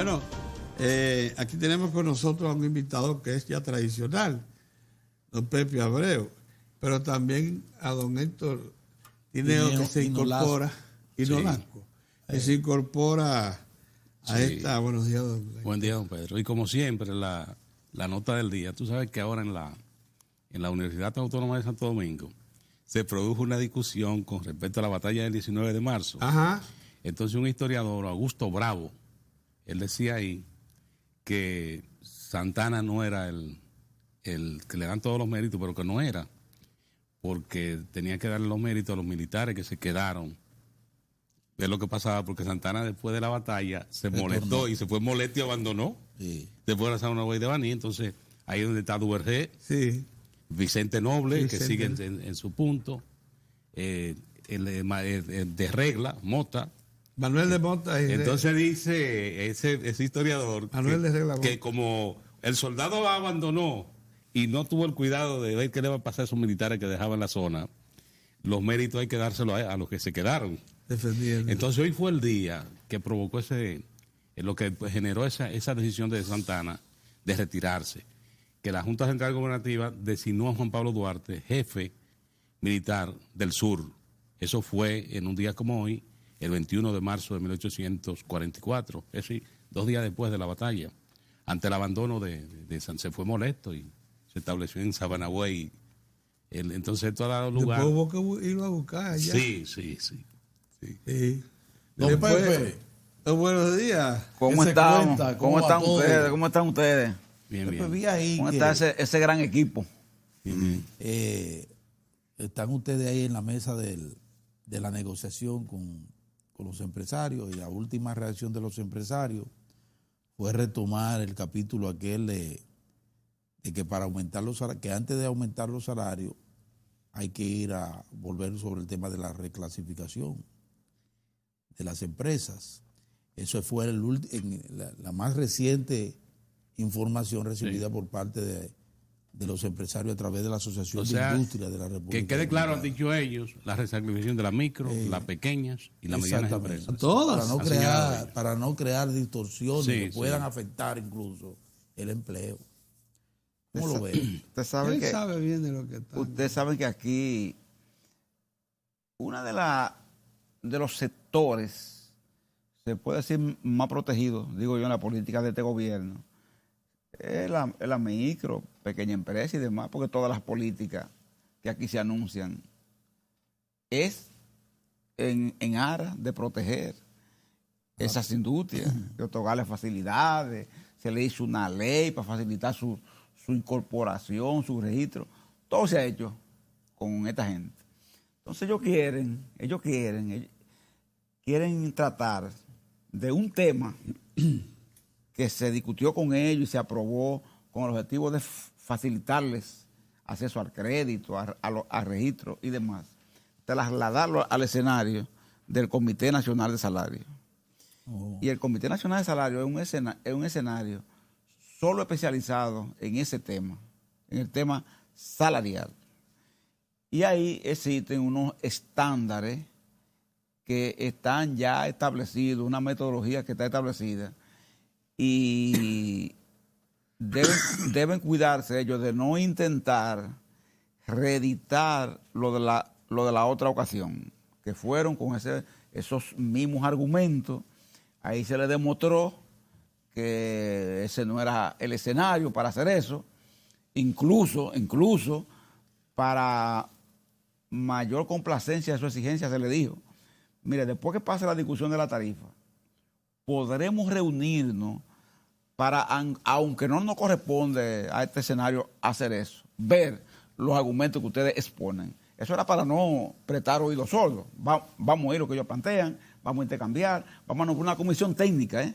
Bueno, aquí tenemos con nosotros a un invitado que es ya tradicional, don Pepe Abreu, pero también a don Héctor Tineo, que se incorpora, y Nolasco, que se incorpora a esta. Buenos días, don Héctor. Buen día, don Pedro. Y como siempre, la nota del día. Tú sabes que ahora en la Universidad Autónoma de Santo Domingo se produjo una discusión con respecto a la batalla del 19 de marzo. Ajá. Entonces un historiador, Augusto Bravo, él decía ahí que Santana no era el que le dan todos los méritos, pero que no era, porque tenía que darle los méritos a los militares que se quedaron. Es lo que pasaba, porque Santana después de la batalla se molestó y se fue molesto y abandonó. Sí. Después de la Zona de Baní, entonces ahí es donde está Duvergé, sí, Vicente Noble, que sigue en su punto, de Regla, Mota. Manuel de Mota. Entonces dice ese historiador que como el soldado abandonó y no tuvo el cuidado de ver qué le va a pasar a esos militares que dejaban la zona, los méritos hay que dárselos a los que se quedaron. Defendiendo. Entonces hoy fue el día que provocó lo que generó esa decisión de Santana de retirarse, que la Junta Central Gobernativa designó a Juan Pablo Duarte jefe militar del sur. Eso fue en un día como hoy, el 21 de marzo de 1844, es decir, 2 días después de la batalla. Ante el abandono se fue molesto y se estableció en Sabanagüey. Entonces esto ha dado lugar. Después hubo que irlo a buscar allá. Sí. Don Pepe, buenos días. ¿Cómo estamos? ¿Cómo están ustedes? Bien, bien. Vi ahí ¿cómo está ese gran equipo? Están ustedes ahí en la mesa de la negociación con los empresarios, y la última reacción de los empresarios fue retomar el capítulo aquel de que para aumentar los salarios, que antes de aumentar los salarios hay que ir a volver sobre el tema de la reclasificación de las empresas. Eso fue la más reciente información recibida por parte de los empresarios a través de la Asociación de Industria de la República. Que quede claro, han dicho ellos, la reclasificación de las micro, las pequeñas y las medianas empresas. Todas. Para no crear distorsiones que puedan afectar incluso el empleo. ¿Cómo lo ve? Usted sabe Él sabe bien de lo que está. Usted sabe que aquí una de los sectores, se puede decir más protegidos, digo yo, en la política de este gobierno, es la micro, pequeña empresa y demás, porque todas las políticas que aquí se anuncian es en aras de proteger esas industrias, de otorgarles facilidades. Se le hizo una ley para facilitar su incorporación, su registro. Todo se ha hecho con esta gente. Entonces ellos quieren tratar de un tema que se discutió con ellos y se aprobó con el objetivo de facilitarles acceso al crédito, al registro y demás, trasladarlo al escenario del Comité Nacional de Salario. Y el Comité Nacional de Salario es un escenario solo especializado en ese tema, en el tema salarial. Y ahí existen unos estándares que están ya establecidos, una metodología que está establecida, y deben cuidarse ellos de no intentar reeditar lo de la otra ocasión, que fueron con esos mismos argumentos. Ahí se les demostró que ese no era el escenario para hacer eso, incluso para mayor complacencia de su exigencia se le dijo, mire, después que pase la discusión de la tarifa, podremos reunirnos para, aunque no nos corresponde a este escenario hacer eso, ver los argumentos que ustedes exponen. Eso era para no prestar oídos sordos. Vamos a oír lo que ellos plantean, vamos a intercambiar, vamos a nombrar una comisión técnica,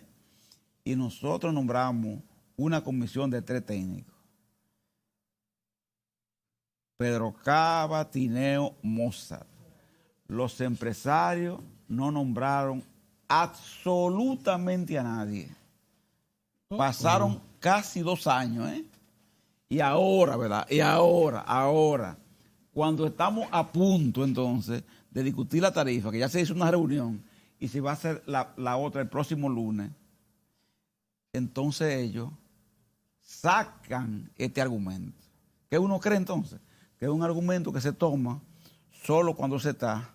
Y nosotros nombramos una comisión de 3 técnicos. Pedro Cava, Tineo, Mozart. Los empresarios no nombraron absolutamente a nadie. Pasaron casi 2 años, Y ahora, ¿verdad? Y ahora, cuando estamos a punto entonces de discutir la tarifa, que ya se hizo una reunión y se va a hacer la otra el próximo lunes, entonces ellos sacan este argumento. ¿Qué uno cree entonces? Que es un argumento que se toma solo cuando se está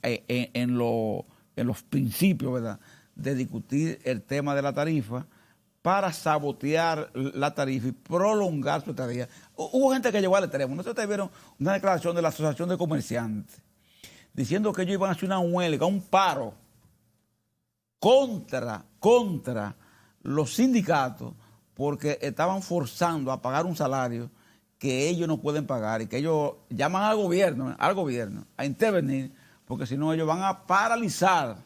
en los principios, ¿verdad?, de discutir el tema de la tarifa para sabotear la tarifa y prolongar su estadía. Hubo gente que llegó al extremo. ¿No ustedes vieron una declaración de la Asociación de Comerciantes diciendo que ellos iban a hacer una huelga, un paro contra los sindicatos porque estaban forzando a pagar un salario que ellos no pueden pagar y que ellos llaman al gobierno a intervenir, porque si no ellos van a paralizar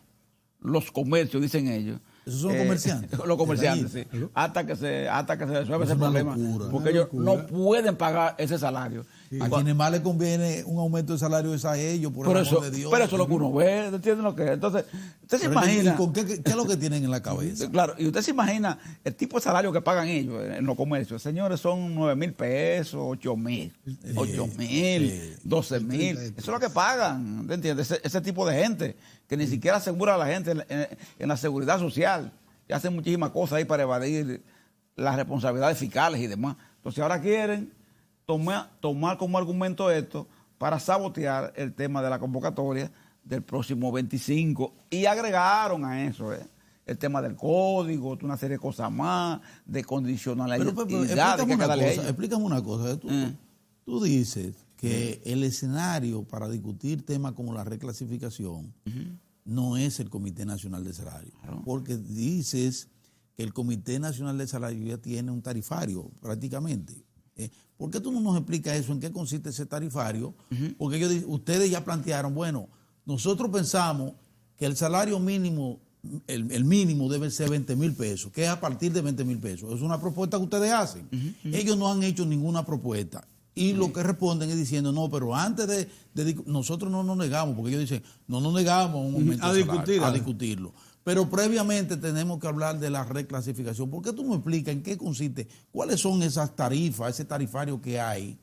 los comercios, dicen ellos. ¿Esos son comerciantes? Los comerciantes, sí. Hasta que se resuelva ese problema. Porque ellos no pueden pagar ese salario. Sí. A quienes más les conviene un aumento de salario es a ellos, por el amor de Dios. Pero eso es lo que uno ve, ¿entienden lo que es? Entonces, usted se imagina... ¿Y con qué es lo que tienen en la cabeza? Claro, y usted se imagina el tipo de salario que pagan ellos en los comercios. Señores, son 9,000 pesos, 8,000, 12,000. Eso es lo que pagan, ¿te entiendes? Ese tipo de gente que ni siquiera asegura a la gente en la seguridad social. Y hacen muchísimas cosas ahí para evadir las responsabilidades fiscales y demás. Entonces ahora quieren tomar como argumento esto para sabotear el tema de la convocatoria del próximo 25. Y agregaron a eso el tema del código, una serie de cosas más, de condicionalidad. Explícame una cosa. Tú dices que el escenario para discutir temas como la reclasificación no es el Comité Nacional de Salario, porque dices que el Comité Nacional de Salario ya tiene un tarifario prácticamente. ¿Por qué tú no nos explicas eso? ¿En qué consiste ese tarifario? Porque ustedes ya plantearon, bueno, nosotros pensamos que el salario mínimo, el mínimo debe ser 20,000 pesos, que es a partir de 20,000 pesos. Es una propuesta que ustedes hacen. Ellos no han hecho ninguna propuesta. Y lo que responden es diciendo, no, pero antes de nosotros no nos negamos, porque ellos dicen, no nos negamos un momento a discutirlo. Pero previamente tenemos que hablar de la reclasificación. ¿Por qué tú me explicas en qué consiste? ¿Cuáles son esas tarifas, ese tarifario que hay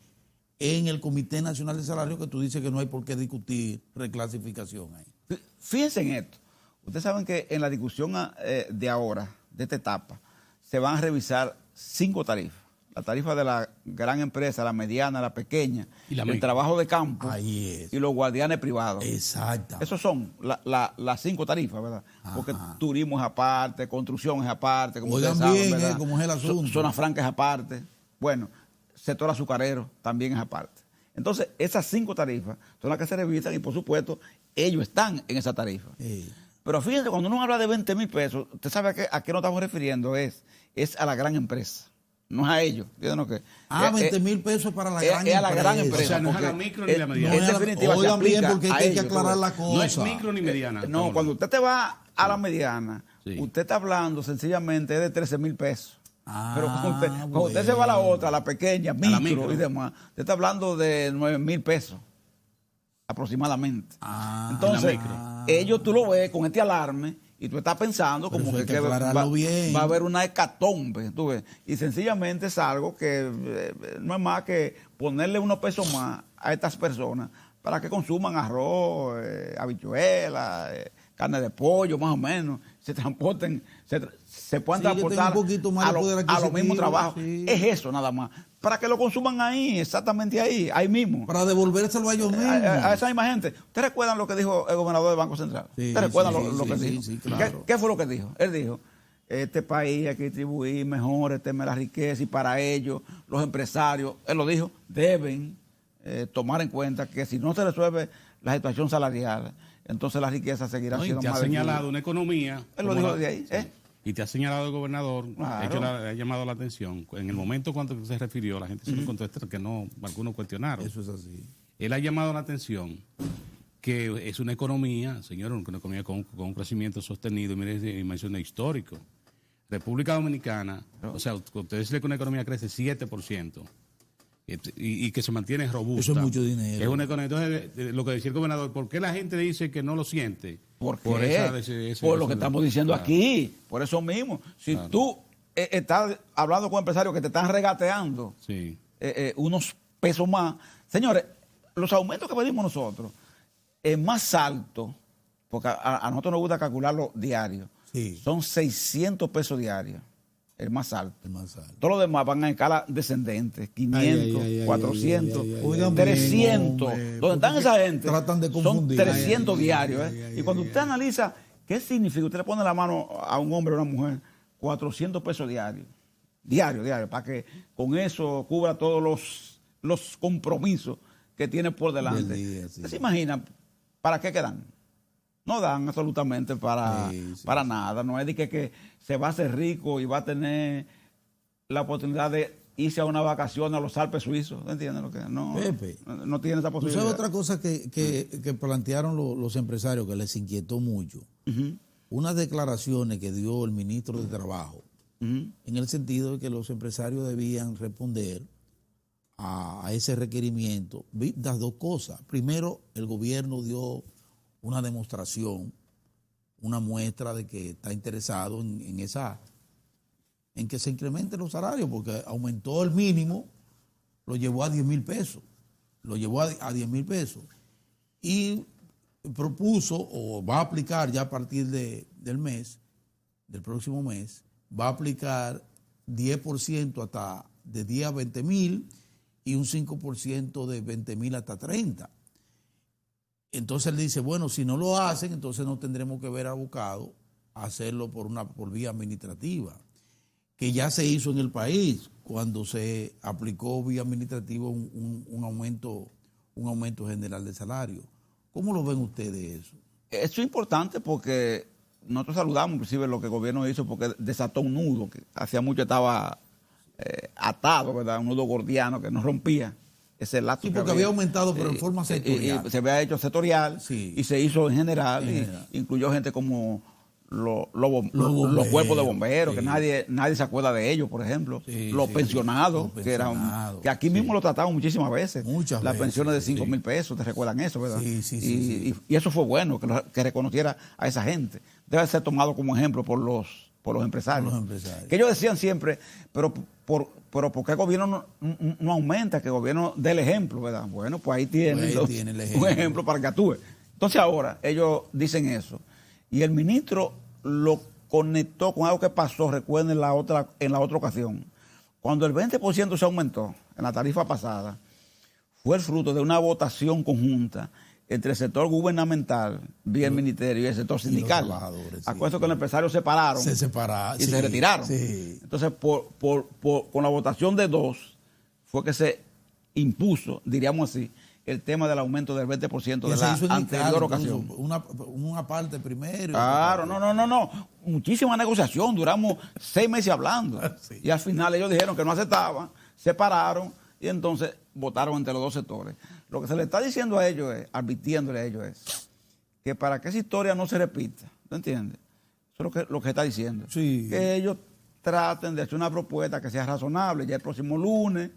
en el Comité Nacional de Salario que tú dices que no hay por qué discutir reclasificación ahí? Fíjense en esto. Ustedes saben que en la discusión de ahora, de esta etapa, se van a revisar 5 tarifas. La tarifa de la gran empresa, la mediana, la pequeña, el trabajo de campo y los guardianes privados. Exacto. Esos son las 5 tarifas, ¿verdad? Porque turismo es aparte, construcción es aparte, como ustedes saben, ¿verdad? Como es el asunto. Zona franca es aparte. Bueno, sector azucarero también es aparte. Entonces, esas 5 tarifas son las que se revisan y, por supuesto, ellos están en esa tarifa. Pero fíjense, cuando uno habla de 20,000 pesos, usted sabe a qué nos estamos refiriendo, es a la gran empresa. No es a ellos. ¿No? 20,000 pesos para la gran empresa. Es a la gran empresa. O sea, no es a la micro ni la mediana. En definitiva, oigan bien, porque hay que aclarar la cosa. No es micro ni mediana. No, cuando usted te va a la mediana, usted está hablando sencillamente de 13,000 pesos. Pero cuando usted se va a la otra, a la pequeña, micro y demás, usted está hablando de 9,000 pesos aproximadamente. Entonces, ellos tú lo ves con este alarme y tú estás pensando como que va a haber una hecatombe, tú ves. Y sencillamente es algo que no es más que ponerle unos pesos más a estas personas para que consuman arroz, habichuelas, carne de pollo, más o menos, se transporten, se puedan transportar a los mismos trabajos. Es eso nada más. Para que lo consuman ahí, exactamente ahí mismo. Para devolvérselo a ellos mismos. A esa misma gente. ¿Ustedes recuerdan lo que dijo el gobernador del Banco Central? ¿Ustedes recuerdan lo que dijo? Sí, claro. ¿Qué fue lo que dijo? Él dijo, este país hay que distribuir mejor el tema de la riqueza y para ello los empresarios, él lo dijo, deben tomar en cuenta que si no se resuelve la situación salarial, entonces la riqueza seguirá siendo más. Y te ha señalado una economía. Él lo dijo de ahí. Y te ha señalado el gobernador, de hecho le ha llamado la atención. En el momento cuando se refirió, la gente se lo contestó que no, algunos cuestionaron. Eso es así. Él ha llamado la atención que es una economía, señor, una economía con un crecimiento sostenido, mire, y mencioné histórico. República Dominicana, o sea, usted dice que una economía crece 7%. Y que se mantiene robusta. Eso es mucho dinero. Es una economía. Entonces, lo que decía el gobernador, ¿por qué la gente dice que no lo siente? Por lo que estamos diciendo aquí. Por eso mismo. Si tú estás hablando con empresarios que te están regateando unos pesos más. Señores, los aumentos que pedimos nosotros es más alto, porque a nosotros nos gusta calcularlo diario. son 600 pesos diarios, el más alto. El más alto. Todos los demás van en escala descendente, 500, 400, 300. ¿Dónde están esa gente? Tratan de confundir. Son 300 diarios. Y cuando usted analiza qué significa, usted le pone la mano a un hombre o a una mujer, 400 pesos diarios. Diario, para que con eso cubra todos los compromisos que tiene por delante. ¿Usted se imagina para qué quedan? No dan absolutamente para nada. No es de que se va a hacer rico y va a tener la oportunidad de irse a una vacación a los Alpes suizos. ¿Entiendes lo que? No, Pepe, no tiene esa posibilidad. ¿Tú sabes otra cosa que plantearon los empresarios que les inquietó mucho? Unas declaraciones que dio el ministro de Trabajo, en el sentido de que los empresarios debían responder a ese requerimiento. Las dos cosas. Primero, el gobierno dio una demostración, una muestra de que está interesado en que se incrementen los salarios, porque aumentó el mínimo, lo llevó a 10,000 pesos. Lo llevó a 10,000 pesos. Y propuso, o va a aplicar ya a partir del próximo mes, va a aplicar 10% hasta de 10 a 20,000 y un 5% de 20,000 hasta 30. Entonces él dice, bueno, si no lo hacen, entonces no tendremos que ver abocado a hacerlo por vía administrativa, que ya se hizo en el país cuando se aplicó vía administrativa un aumento general de salario. ¿Cómo lo ven ustedes eso? Eso es importante porque nosotros saludamos inclusive lo que el gobierno hizo, porque desató un nudo que hacía mucho estaba atado, ¿verdad? Un nudo gordiano que no rompía. Ese lapso. Sí, porque había aumentado, pero en forma sectorial. Se había hecho sectorial y se hizo en general. Incluyó gente como los cuerpos de bomberos, que nadie se acuerda de ellos, por ejemplo. Los pensionados, que aquí mismo lo tratamos muchísimas veces. Las pensiones de 5,000 pesos, ¿te recuerdan eso, verdad? Y eso fue bueno, que reconociera a esa gente. Debe ser tomado como ejemplo por los empresarios. Que ellos decían siempre, pero ¿por qué el gobierno no aumenta? Que el gobierno dé el ejemplo, ¿verdad? Bueno, pues ahí tiene un ejemplo para que actúe. Entonces ahora ellos dicen eso. Y el ministro lo conectó con algo que pasó, recuerden, en la otra ocasión. Cuando el 20% se aumentó en la tarifa pasada, fue el fruto de una votación conjunta entre el sector gubernamental, vía el ministerio, y el sector sindical. Acuerdo que los empresarios se separaron y se retiraron. Entonces, con la votación de 2, fue que se impuso, diríamos así, el tema del aumento del 20% de la anterior ocasión. Una parte primero. Claro, no. Muchísima negociación, duramos 6 meses hablando. Y al final ellos dijeron que no aceptaban, se pararon y entonces votaron entre los dos sectores. Lo que se le está diciendo a ellos advirtiéndole a ellos es que para que esa historia no se repita, ¿tú entiendes? Eso es lo que está diciendo. Que ellos traten de hacer una propuesta que sea razonable. Ya el próximo lunes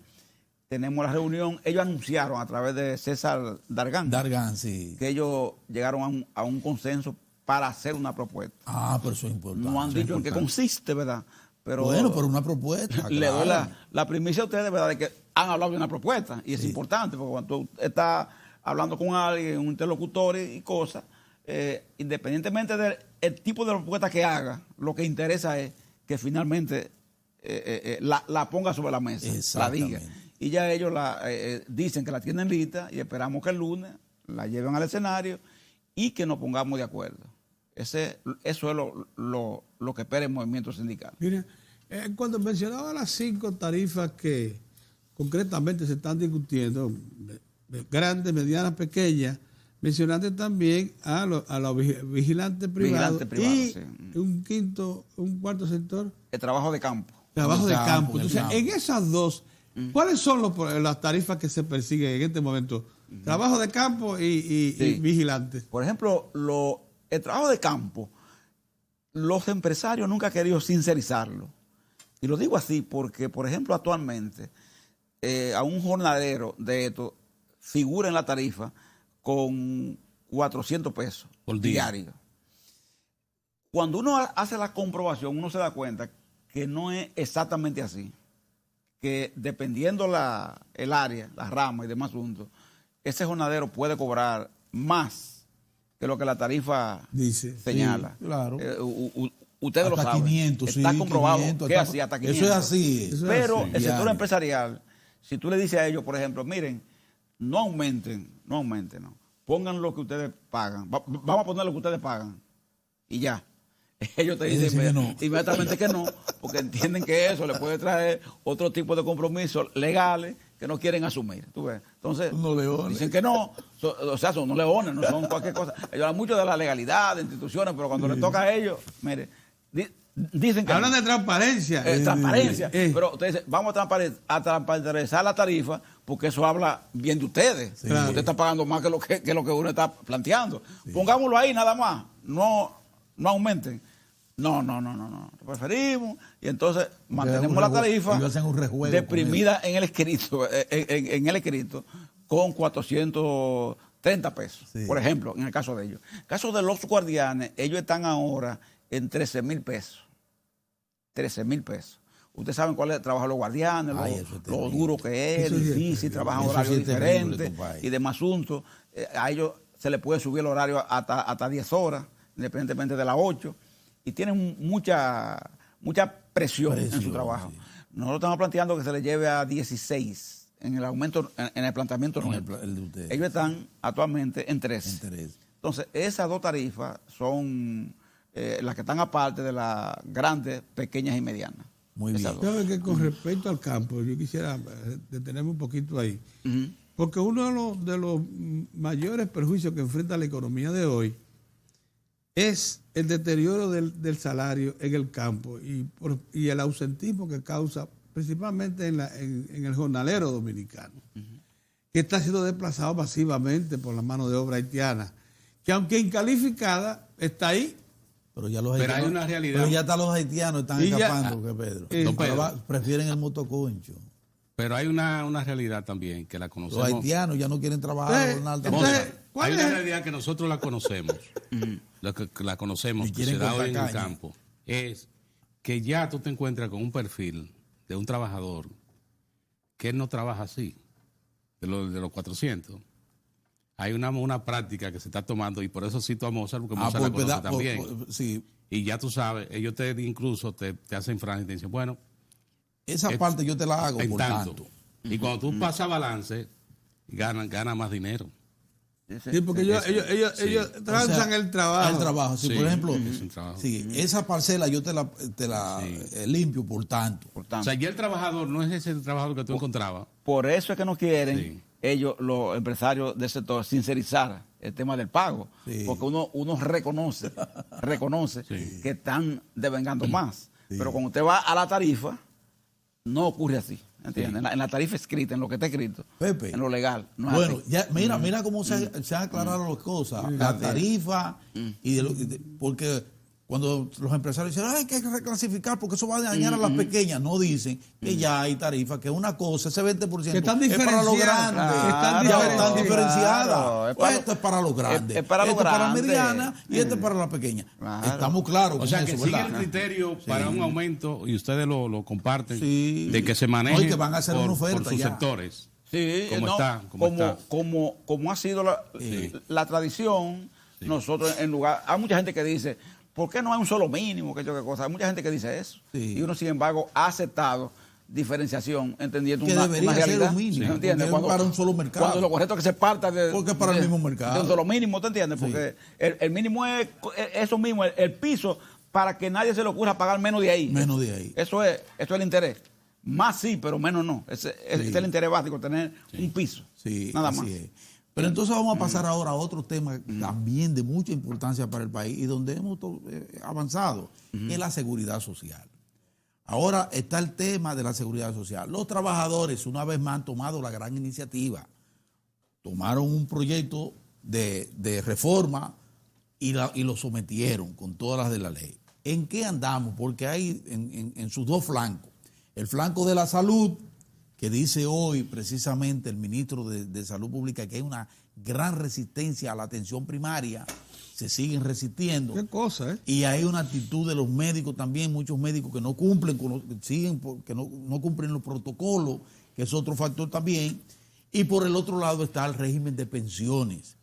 tenemos la reunión. Ellos anunciaron a través de César Dargan, que ellos llegaron a un consenso para hacer una propuesta. Pero eso es importante. No han dicho en qué consiste, ¿verdad? Pero una propuesta. Le doy la primicia a ustedes, ¿verdad?, de que han hablado de una propuesta. Y es importante, porque cuando tú estás hablando con alguien, un interlocutor y cosas, independientemente del tipo de propuesta que haga, lo que interesa es que finalmente la ponga sobre la mesa, la diga. Y ya ellos dicen que la tienen lista y esperamos que el lunes la lleven al escenario y que nos pongamos de acuerdo. Eso es lo que espera el movimiento sindical. Mira, cuando mencionaba las 5 tarifas que concretamente se están discutiendo, grandes, medianas, pequeñas, mencionaste también a los vigilantes privados y un cuarto sector. El trabajo de campo. Trabajo de campo. Entonces, en esas dos, ¿cuáles son las tarifas que se persiguen en este momento? Trabajo de campo y vigilantes. Por ejemplo, el trabajo de campo, los empresarios nunca han querido sincerizarlo. Y lo digo así porque, por ejemplo, actualmente, a un jornalero de esto figura en la tarifa con 400 pesos por diario. Cuando uno hace la comprobación, uno se da cuenta que no es exactamente así. Que dependiendo el área, la rama y demás asuntos, ese jornalero puede cobrar más que lo que la tarifa señala. Sí, claro. ustedes hasta lo saben. 500, está sí, comprobado 500, que así hasta 500. Eso es así. Pero el sector diario. empresarial, si tú le dices a ellos, por ejemplo, miren, no aumenten, no. Pongan lo que ustedes pagan. Vamos a poner lo que ustedes pagan. Y ya. Ellos te dicen inmediatamente que no, porque entienden que eso le puede traer otro tipo de compromisos legales que no quieren asumir. ¿Tú ves? Entonces, dicen que no. O sea, son no leones, no son cualquier cosa. Ellos hablan mucho de la legalidad, de instituciones, pero cuando les toca a ellos, mire, dicen que hablan de transparencia. Transparencia. Pero ustedes dicen, vamos a transparentar la tarifa, porque eso habla bien de ustedes. Sí. Claro. Usted está pagando más que lo que uno está planteando. Sí. Pongámoslo ahí nada más. No aumenten. No. Preferimos. Y entonces mantenemos la tarifa deprimida en el escrito, en el escrito, con 430 pesos. Sí. Por ejemplo, en el caso de ellos. En el caso de los guardianes, ellos están ahora en 13,000 pesos. 13,000 pesos. Ustedes saben cuál es el trabajo de los guardianes, lo duro que es, difícil, trabajan horarios diferentes y demás asuntos. A ellos se les puede subir el horario hasta 10 horas, independientemente de las 8, y tienen mucha presión en su trabajo. Sí. Nosotros estamos planteando que se les lleve a 16 en el aumento, en el planteamiento nuestro. Ellos están actualmente en 13. Entonces, esas dos tarifas son las que están aparte de las grandes, pequeñas y medianas. Muy bien. ¿Sabe que con respecto al campo, yo quisiera detenerme un poquito ahí? Porque uno de los mayores perjuicios que enfrenta la economía de hoy es el deterioro del salario en el campo y el ausentismo que causa principalmente en el jornalero dominicano, que está siendo desplazado masivamente por la mano de obra haitiana, que aunque incalificada, está ahí. Pero ya hay una realidad. Pero ya hasta los haitianos están escapando, Pedro. Prefieren el motoconcho. Pero hay una realidad también que la conocemos. Los haitianos ya no quieren trabajar en alta montaña. Hay una realidad que nosotros la conocemos, la conocemos, que se da hoy en el campo, es que ya tú te encuentras con un perfil de un trabajador que no trabaja así, de los 400. Hay una práctica que se está tomando, y por eso cito a Mozart, porque Mozart la conoce también. Sí. Y ya tú sabes, ellos incluso te hacen frases y te dicen, bueno, esa parte yo te la hago por tanto. Y cuando tú pasas balance, gana más dinero. Sí, porque ellos transan el trabajo. El trabajo, sí, por ejemplo, esa parcela yo te la limpio por tanto. O sea, ya el trabajador no es ese trabajador que tú encontrabas. Por eso es que no quieren ellos, los empresarios del sector, sincerizar el tema del pago. Sí. Porque uno reconoce que están devengando más. Sí. Pero cuando usted va a la tarifa, no ocurre así. ¿Entiendes? En la tarifa escrita, en lo que está escrito, Pepe, en lo legal. No es bueno, así. ya, mira cómo se han aclarado las cosas. La tarifa, porque cuando los empresarios dicen, hay que reclasificar porque eso va a dañar a las pequeñas, no dicen que ya hay tarifa, que una cosa, ese 20% que están es para los grandes, están diferenciadas. Claro. Esto es para los grandes, es para esto los es para grandes. medianas y esto es para las pequeñas. Claro. Estamos claros. O sea, con que eso, sigue ¿verdad? el criterio para un aumento, y ustedes lo comparten, de que se No, maneje y que van a hacer una oferta por sus ya. sectores. Sí, como ha sido la tradición, nosotros en lugar... Hay mucha gente que dice, ¿por qué no hay un solo mínimo? ¿Qué cosa? Hay mucha gente que dice eso. Sí. Y uno, sin embargo, ha aceptado diferenciación, entendiendo que una realidad. Ser un mínimo, ¿Entiendes? Para un solo mercado. Cuando lo correcto es que se parta porque es para el mismo mercado. De un solo mínimo, ¿te entiendes? Porque el mínimo es eso mismo, el piso, para que nadie se le ocurra pagar menos de ahí. Menos de ahí. Eso es el interés. Más sí, pero menos no. Ese es el interés básico, tener un piso. Sí, nada más. Es. Pero entonces vamos a pasar ahora a otro tema también de mucha importancia para el país y donde hemos avanzado, es la seguridad social. Ahora está el tema de la seguridad social. Los trabajadores una vez más han tomado la gran iniciativa. Tomaron un proyecto de reforma y lo sometieron con todas las de la ley. ¿En qué andamos? Porque hay en sus dos flancos. El flanco de la salud, que dice hoy precisamente el ministro de Salud Pública que hay una gran resistencia a la atención primaria, se siguen resistiendo. ¿Qué cosa, Y hay una actitud de los médicos también, muchos médicos que no cumplen, que no cumplen los protocolos, que es otro factor también. Y por el otro lado está el régimen de pensiones,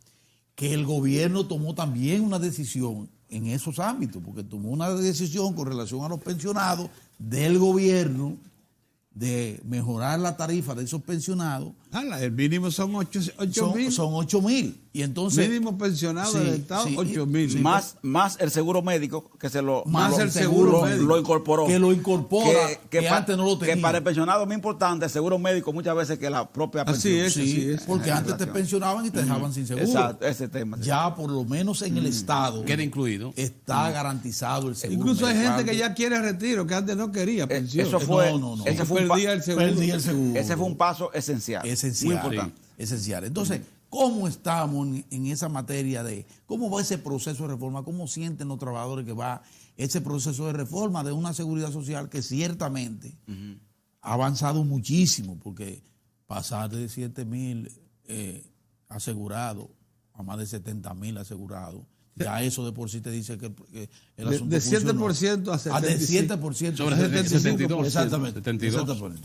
que el gobierno tomó también una decisión en esos ámbitos, porque tomó una decisión con relación a los pensionados del gobierno de mejorar la tarifa de esos pensionados. El mínimo son 8.000. Son 8.000. Y entonces. Mínimo pensionado del Estado, 8.000. Sí. Más el seguro médico, que se lo. Más el seguro médico. Lo incorporó. Que lo incorpora, que antes no lo tenía. Que para el pensionado es muy importante el seguro médico muchas veces que la propia pensión. Así es. Porque antes te pensionaban y te dejaban sin seguro. Exacto, ese tema. Ya por lo menos en el Estado. Queda incluido. Está garantizado el seguro. Incluso hay gente que ya quiere retiro, que antes no quería pensión. Eso fue. No. Ese fue perdía el seguro. Ese fue un paso esencial. Muy importante. Esencial. Entonces, ¿cómo estamos en esa materia de cómo va ese proceso de reforma? ¿Cómo sienten los trabajadores que va ese proceso de reforma de una seguridad social que ciertamente ha avanzado muchísimo? Porque pasar de 7.000 asegurados a más de 70.000 asegurados, ya eso de por sí te dice que el asunto de 7% a 75%. De 7%. Sobre 72%. Exactamente. 72.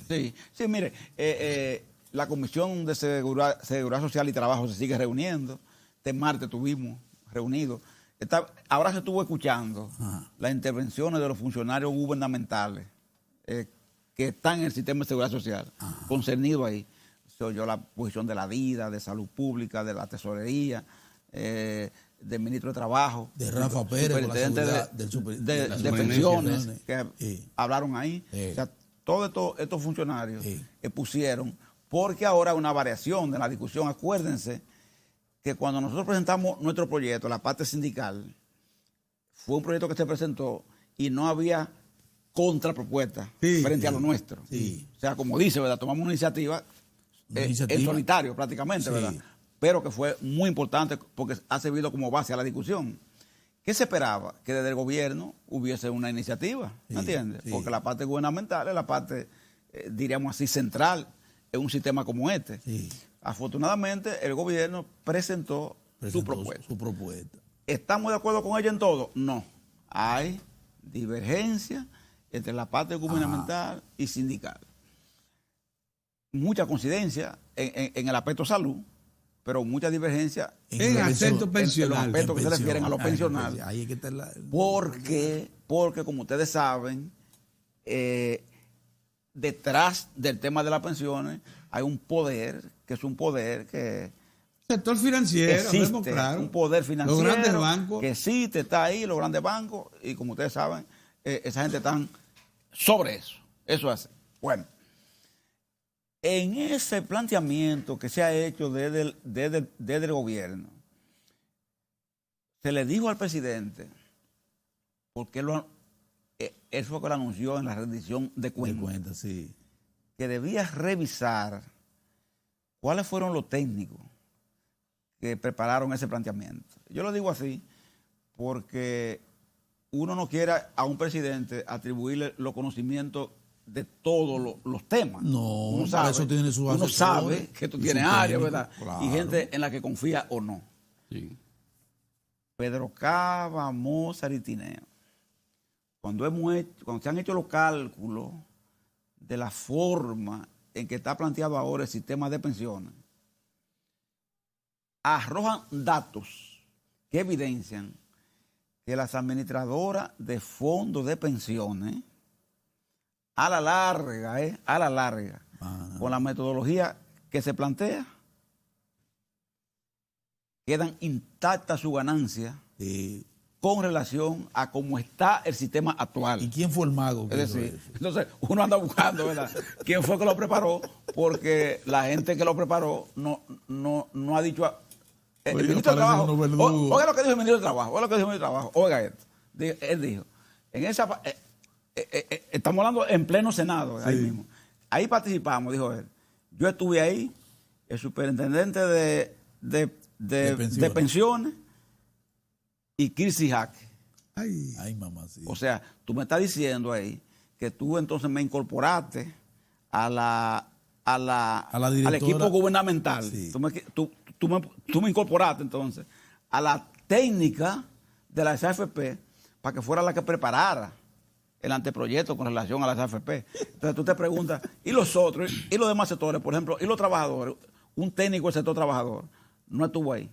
Sí, mire, la Comisión de Seguridad Social y Trabajo se sigue reuniendo. Este martes estuvimos reunidos. Ahora se estuvo escuchando las intervenciones de los funcionarios gubernamentales que están en el sistema de seguridad social, concernidos ahí. Se oyó la posición de la DIDA, de Salud Pública, de la Tesorería, del ministro de Trabajo, de Rafa Pérez, de pensiones, que hablaron ahí. O sea, todos estos funcionarios pusieron, porque ahora hay una variación de la discusión. Acuérdense que cuando nosotros presentamos nuestro proyecto, la parte sindical, fue un proyecto que se presentó y no había contrapropuesta frente a lo nuestro. O sea, como dice, ¿verdad? Tomamos una iniciativa en solitario prácticamente, ¿verdad? Pero que fue muy importante porque ha servido como base a la discusión. ¿Qué se esperaba? Que desde el gobierno hubiese una iniciativa, ¿me entiendes? Porque la parte gubernamental es la parte, diríamos así, central en un sistema como este. Afortunadamente, el gobierno presentó su propuesta. ¿Estamos de acuerdo con ella en todo? No. Hay divergencia entre la parte gubernamental y sindical. Mucha coincidencia en el aspecto salud, pero mucha divergencia en aspecto pensional. En los aspectos que se refieren a los pensionales. Ahí hay que estar porque, como ustedes saben, detrás del tema de las pensiones hay un poder, que es un poder que... sector financiero, existe, claro. Un poder financiero. Los grandes bancos. Que existe, está ahí, los grandes bancos, y como ustedes saben, esa gente está sobre eso. Eso es. Bueno. En ese planteamiento que se ha hecho desde el gobierno, se le dijo al presidente, porque él fue que lo anunció en la rendición de cuentas, que debía revisar cuáles fueron los técnicos que prepararon ese planteamiento. Yo lo digo así porque uno no quiere a un presidente atribuirle los conocimientos de todos los temas. No, uno sabe, eso tiene su uno sabe que tú tienes áreas, ¿verdad? Claro. Y gente en la que confía o no. Sí. Pedro Cava, Mozart y Tineo. Cuando se han hecho los cálculos de la forma en que está planteado ahora el sistema de pensiones, arrojan datos que evidencian que las administradoras de fondos de pensiones, a la larga, con la metodología que se plantea, quedan intactas su ganancia con relación a cómo está el sistema actual. ¿Y quién fue el mago? Es decir, entonces uno anda buscando, ¿verdad? ¿Quién fue que lo preparó? Porque la gente que lo preparó no ha dicho... el ministro de Trabajo, oiga lo que dijo el ministro de Trabajo, oiga esto. Él dijo, en esa... estamos hablando en pleno Senado, ahí mismo. Ahí participamos, dijo él. Yo estuve ahí, el superintendente de pensiones y Kirsi Jaque. Ay, mamá, sí. O sea, tú me estás diciendo ahí que tú entonces me incorporaste al equipo gubernamental. Sí. Tú me incorporaste entonces a la técnica de la SAFP para que fuera la que preparara el anteproyecto con relación a las AFP. Entonces tú te preguntas, ¿y los otros? ¿Y los demás sectores? Por ejemplo, ¿y los trabajadores? Un técnico del sector trabajador no estuvo ahí.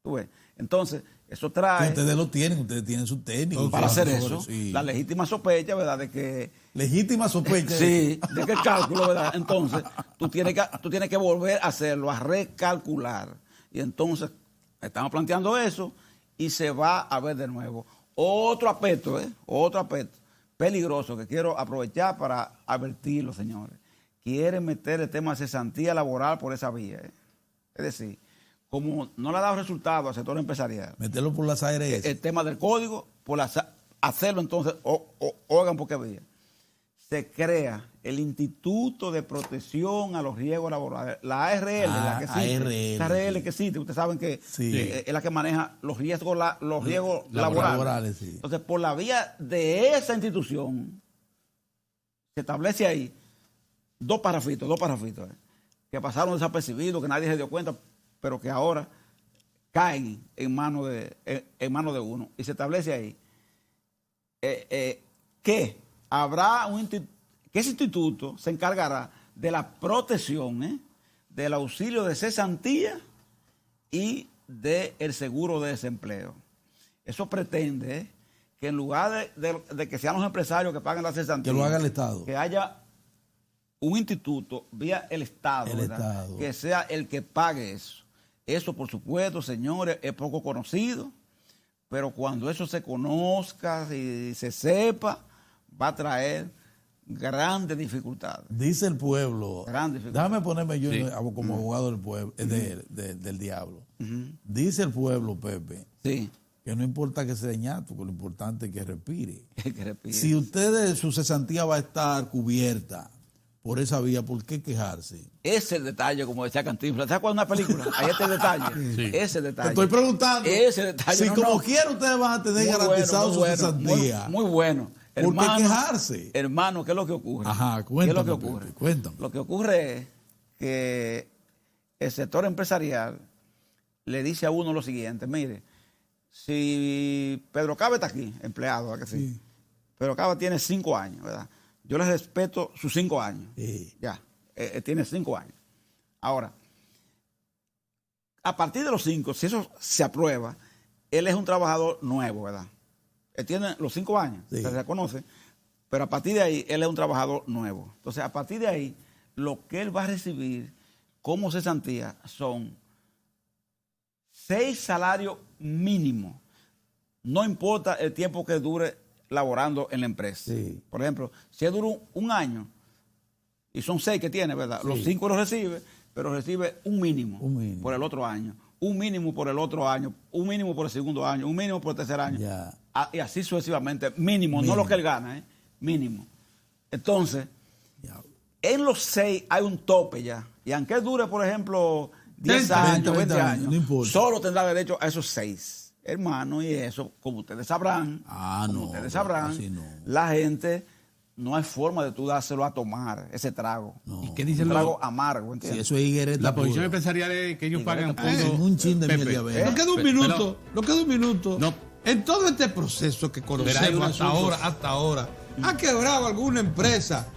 ¿Tú ves? Entonces, eso trae... Ustedes tienen su técnico. Para hacer eso, sí. La legítima sospecha, ¿verdad? De que... Legítima sospecha. Sí, de que el cálculo, ¿verdad? Entonces, tú tienes que volver a hacerlo, a recalcular. Y entonces, estamos planteando eso y se va a ver de nuevo. Otro aspecto peligroso que quiero aprovechar para advertirlo, señores. Quieren meter el tema de cesantía laboral por esa vía. Es decir, como no le ha dado resultado al sector empresarial. Meterlo por las ARS. El tema del código, hacerlo entonces, oigan por qué vía. Se crea el Instituto de Protección a los Riesgos Laborales, la ARL, la que existe. La ARL que existe, ustedes saben que es la que maneja los riesgos laborales. Sí. Entonces, por la vía de esa institución, se establece ahí dos párrafitos, que pasaron desapercibidos, que nadie se dio cuenta, pero que ahora caen en manos de uno. Y se establece ahí que habrá que ese instituto se encargará de la protección, del auxilio de cesantía y del seguro de desempleo. Eso pretende que en lugar de que sean los empresarios que paguen la cesantía, que lo haga el Estado, que haya un instituto vía el Estado, que sea el que pague eso. Eso, por supuesto, señores, es poco conocido, pero cuando eso se conozca y se sepa, va a traer grandes dificultades. Dice el pueblo, déjame ponerme yo como abogado del pueblo, del diablo. Dice el pueblo, Pepe, que no importa que sea ñato, que lo importante es que respire. Si su cesantía va a estar cubierta por esa vía, ¿por qué quejarse? Ese es el detalle, como decía Cantinflas. ¿Sabes cuál es una película? Ahí está el detalle. Ese detalle. Te estoy preguntando. Ese detalle. Si como quiera ustedes van a tener garantizado su cesantía. Muy bueno. ¿Por qué quejarse? Hermano, ¿qué es lo que ocurre? Ajá, cuéntame. ¿Qué es lo que ocurre? Cuéntame. Lo que ocurre es que el sector empresarial le dice a uno lo siguiente: mire, si Pedro Cava está aquí, empleado, ¿verdad que sí? Pedro Cava tiene 5 años, ¿verdad? Yo les respeto sus 5 años. Ya, tiene 5 años. Ahora, a partir de los 5, si eso se aprueba, él es un trabajador nuevo, ¿verdad? Él tiene los 5 años, se reconoce, pero a partir de ahí, él es un trabajador nuevo. Entonces, a partir de ahí, lo que él va a recibir como cesantía son 6 salarios mínimos. No importa el tiempo que dure laborando en la empresa. Por ejemplo, si él dura un año, y son 6 que tiene, ¿verdad? Los 5 los recibe, pero recibe un mínimo por el otro año, un mínimo por el otro año, un mínimo por el segundo año, un mínimo por el tercer año, y así sucesivamente, mínimo, no lo que él gana, mínimo. Entonces, en los 6 hay un tope ya, y aunque él dure, por ejemplo, 10 años, 20 años, no solo tendrá derecho a esos 6. Hermano, y eso, como ustedes sabrán, la gente, no hay forma de tú dárselo a tomar, ese trago. ¿Y qué dicen un trago amargo, ¿entiendes? Sí, eso es higuereta. La posición empresarial es que ellos pagan un chin de miel de abeja. Nos queda un minuto. No. En todo este proceso que conocemos hasta ahora, ¿ha quebrado alguna empresa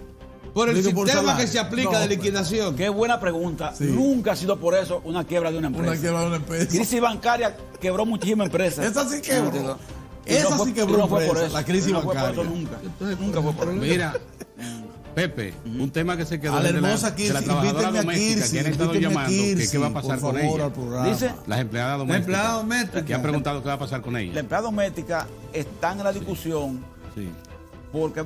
por el sistema que se aplica de liquidación? Qué buena pregunta. Nunca ha sido por eso una quiebra de una empresa. Crisis bancaria quebró muchísimas empresas. Esa sí quebró. Esa sí quebró. No fue por eso. La crisis bancaria. Nunca fue por eso. Mira, Pepe, un tema que se quedó a la hermosa de la trabajadora doméstica que han estado llamando, qué va a pasar con ella. Dice, las empleadas domésticas que han preguntado qué va a pasar con ella. La empleada doméstica está en la discusión porque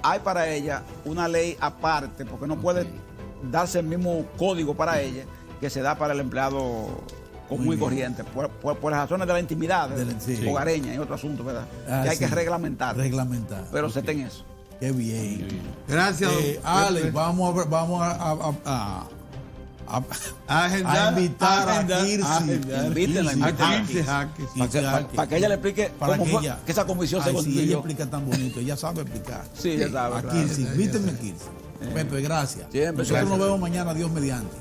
hay para ella una ley aparte, porque no puede darse el mismo código para ella que se da para el empleado común y corriente, por las razones de la intimidad hogareña y otro asunto, ¿verdad? Que hay que reglamentar. Pero se ten eso. Qué bien. Gracias, Alex. Vamos a invitar a Kirsi. Invítenla para que ella le explique cómo fue que esa comisión se constituyó. Ella explica tan bonito, ella sabe explicar. Sí, ella sabe. A Kirsi, invítenme a Kirsi. Pepe, gracias. Nosotros nos vemos mañana, Dios mediante.